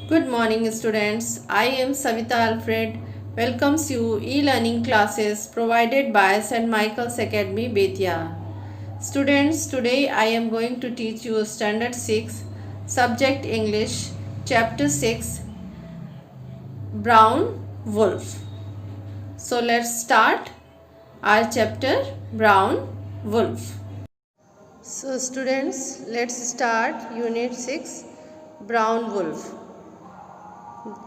Good morning, students. I am Savita Alfred. Welcomes you e-learning classes provided by St. Michael's Academy, Betia. Students, today I am going to teach you Standard 6, Subject English, Chapter 6, Brown Wolf. So let's start our chapter Brown Wolf. So students, let's start Unit 6, Brown Wolf.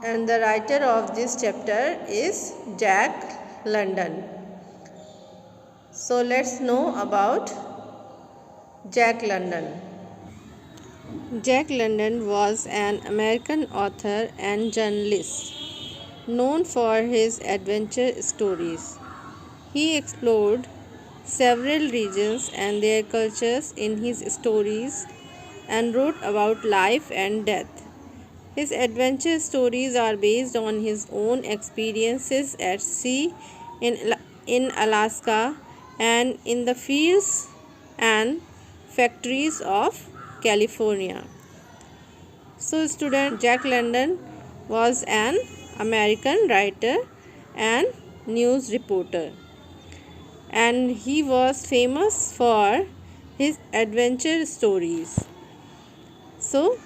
And the writer of this chapter is Jack London. So let's know about Jack London. Jack London was an American author and journalist known for his adventure stories. He explored several regions and their cultures in his stories and wrote about life and death. His adventure stories are based on his own experiences at sea in Alaska and in the fields and factories of California. So, student, Jack London was an American writer and news reporter, and he was famous for his adventure stories. So,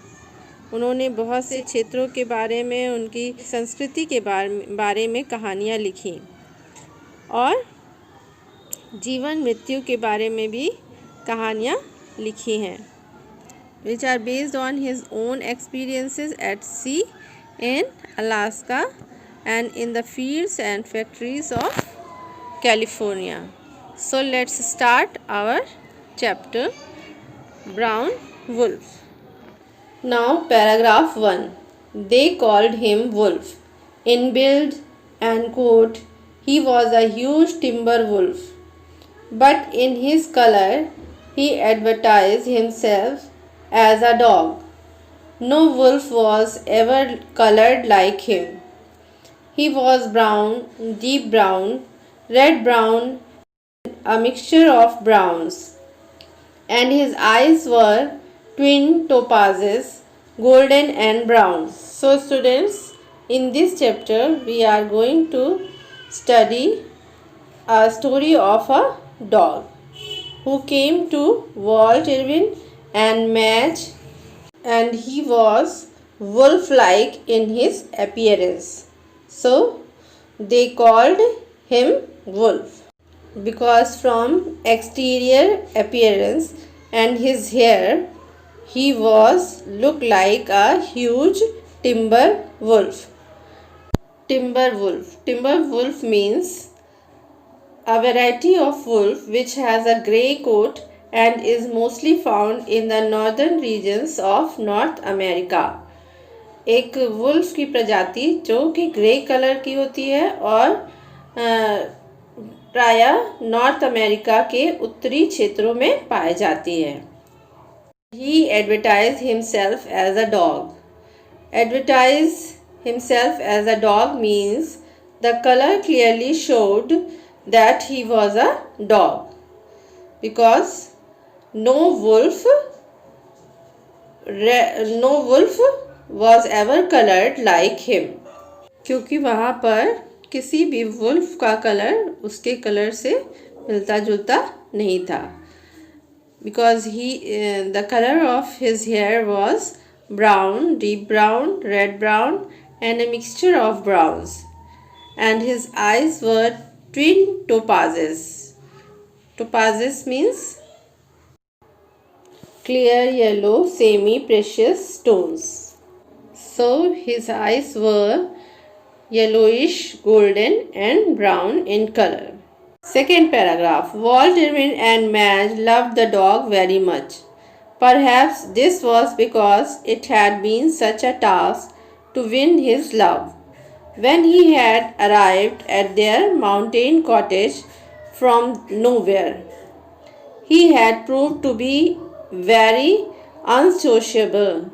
उन्होंने बहुत से क्षेत्रों के बारे में, उनकी संस्कृति के बारे में कहानियाँ लिखी और जीवन मृत्यु के बारे में भी कहानियाँ लिखी हैं, which are based on his own experiences at sea in Alaska and in the fields and factories of California. So let's start our chapter Brown Wolf. Now paragraph 1. They called him Wolf. In build and coat he was a huge timber wolf, but in his color he advertised himself as a dog. No wolf was ever colored like him. He was brown, deep brown, red brown, a mixture of browns, and his eyes were twin topazes, golden and brown. So students, in this chapter we are going to study a story of a dog who came to Walt Irwin and Madge, and he was wolf-like in his appearance. So they called him Wolf because from exterior appearance and his hair he looked like a huge timber wolf. Timber wolf. Timber wolf means a variety of wolf which has a grey coat and is mostly found in the northern regions of North America. एक wolf की प्रजाति जो कि grey colour की होती है और प्रायः नॉर्थ अमेरिका के उत्तरी क्षेत्रों में पाई जाती है. He advertised himself as a dog. Advertise himself as a dog means the color clearly showed that he was a dog, because no wolf was ever colored like him. क्योंकि वहाँ पर किसी भी वुल्फ का कलर उसके colour से मिलता जुलता नहीं था. Because the color of his hair was brown, deep brown, red brown, and a mixture of browns, and his eyes were twin topazes. Topazes means clear yellow semi-precious stones. So his eyes were yellowish, golden and brown in color. Second paragraph. Walt Irwin and Madge loved the dog very much. Perhaps this was because it had been such a task to win his love. When he had arrived at their mountain cottage from nowhere, he had proved to be very unsociable.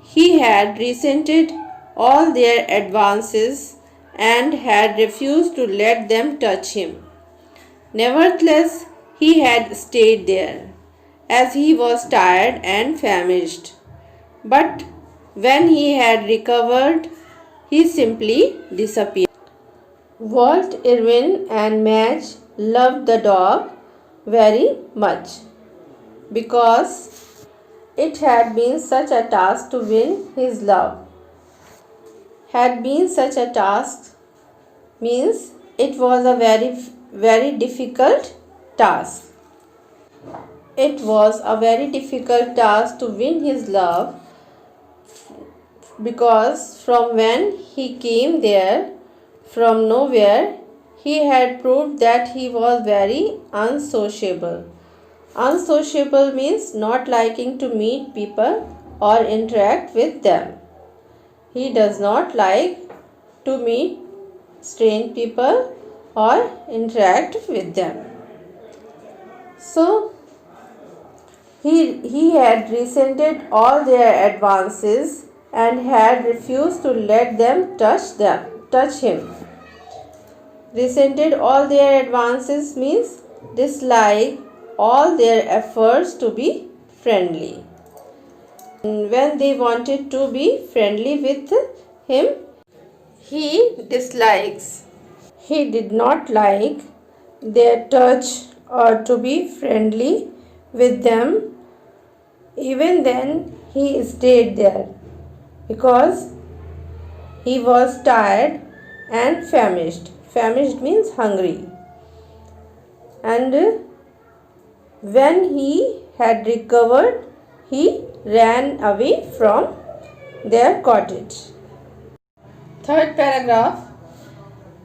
He had resented all their advances and had refused to let them touch him. Nevertheless, he had stayed there, as he was tired and famished. But When he had recovered, he simply disappeared. Walt Irwin and Madge loved the dog very much because it had been such a task to win his love. Had been such a task means it was a very difficult task. It was a very difficult task to win his love because from when he came there from nowhere, he had proved that he was very unsociable. Unsociable means not liking to meet people or interact with them. He does not like to meet strange people or interact with them. So, he had resented all their advances and had refused to let them touch him. Resented all their advances means dislike all their efforts to be friendly. When they wanted to be friendly with him, he dislikes. He did not like their touch or to be friendly with them. Even then, he stayed there because he was tired and famished. Famished means hungry. And when he had recovered, he ran away from their cottage. Third paragraph.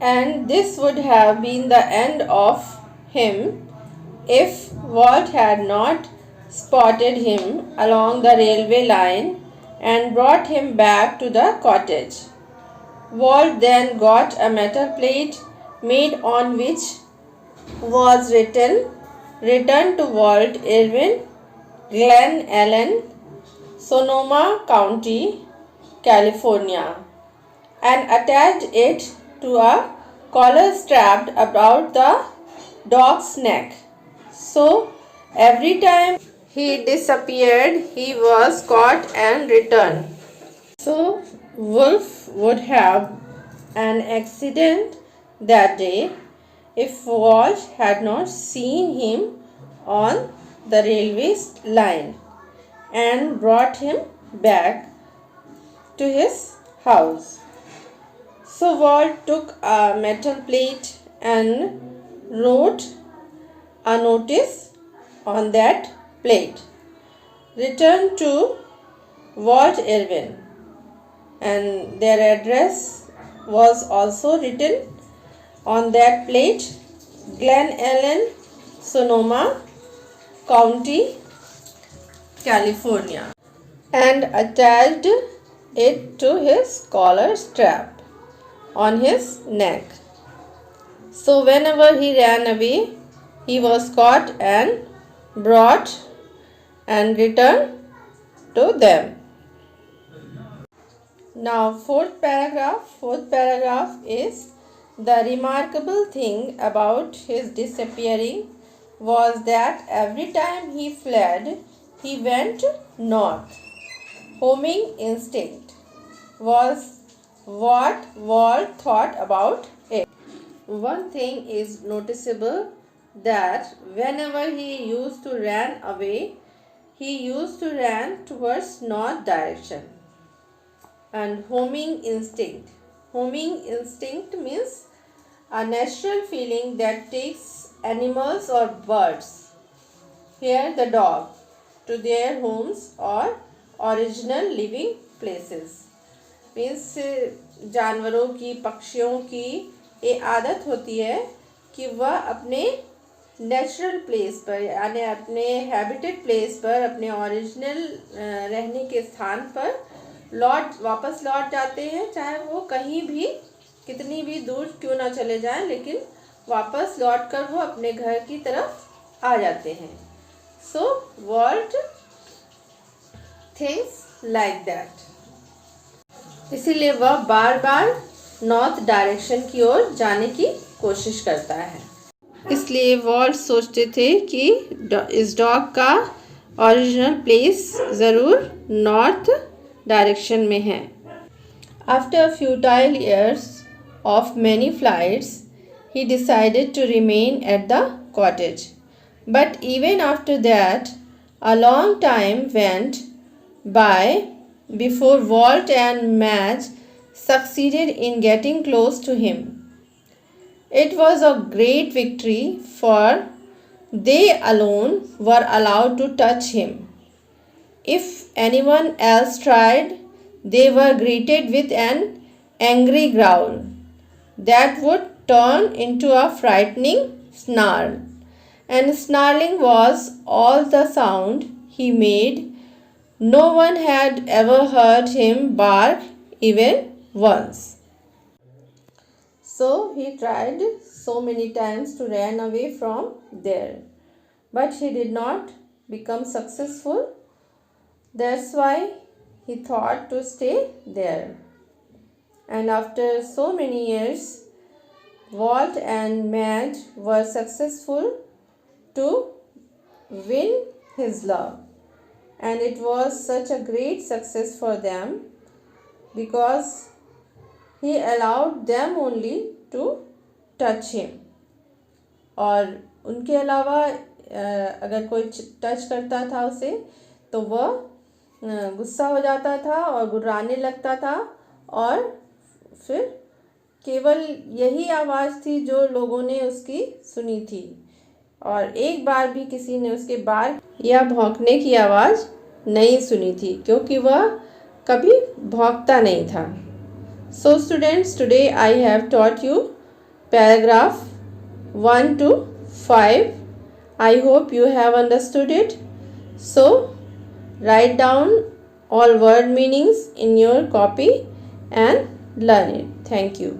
And this would have been the end of him if Walt had not spotted him along the railway line and brought him back to the cottage. Walt then got a metal plate made on which was written, "Return to Walt Irwin, Glen Ellen, Sonoma County, California," and attached it to a collar strapped about the dog's neck. So, every time he disappeared, he was caught and returned. So, Wolf would have an accident that day if Walt had not seen him on the railway line and brought him back to his house. So Walt took a metal plate and wrote a notice on that plate. Return to Walt Irwin, and their address was also written on that plate, Glen Ellen, Sonoma County, California, and attached it to his collar strap on his neck. So whenever he ran away, he was caught and brought and returned to them. Now fourth paragraph is, the remarkable thing about his disappearing was that every time he fled, he went north. Homing instinct was what Walt thought about it. One thing is noticeable, that whenever he used to run away, he used to run towards north direction. And homing instinct means a natural feeling that takes animals or birds, here the dog, to their homes or original living places. Means जानवरों की, पक्षियों की ये आदत होती है कि वह अपने नेचुरल प्लेस पर यानी अपने हैबिटेड प्लेस पर, अपने ओरिजिनल रहने के स्थान पर वापस लौट जाते हैं, चाहे वो कहीं भी कितनी भी दूर क्यों ना चले जाएं, लेकिन वापस लौटकर वो अपने घर की तरफ आ जाते हैं. सो वॉल्ट थिंक्स लाइक दैट. इसीलिए वह बार बार नॉर्थ डायरेक्शन की ओर जाने की कोशिश करता है. इसलिए वॉल्ट सोचते थे कि इस डॉग का ओरिजिनल प्लेस ज़रूर नॉर्थ डायरेक्शन में है. After futile years of many flights, he decided to remain at the cottage. But even after that, a long time went by before Walt and Madge succeeded in getting close to him. It was a great victory, for they alone were allowed to touch him. If anyone else tried, they were greeted with an angry growl that would turn into a frightening snarl. And snarling was all the sound he made. No one had ever heard him bark even once. So he tried so many times to run away from there, but he did not become successful. That's why he thought to stay there. And after so many years, Walt and Madge were successful to win his love. And it was such a great success for them because he allowed them only to touch him. और उनके अलावा अगर कोई touch करता था उसे तो वह गुस्सा हो जाता था और गुर्राने लगता था, और फिर केवल यही आवाज़ थी जो लोगों ने उसकी सुनी थी, और एक बार भी किसी ने उसके बार या भौंकने की आवाज़ नहीं सुनी थी, क्योंकि वह कभी भौंकता नहीं था. So students, today I have taught you paragraph 1 to 5. I hope you have understood it. So write down all word meanings in your copy and learn it. Thank you.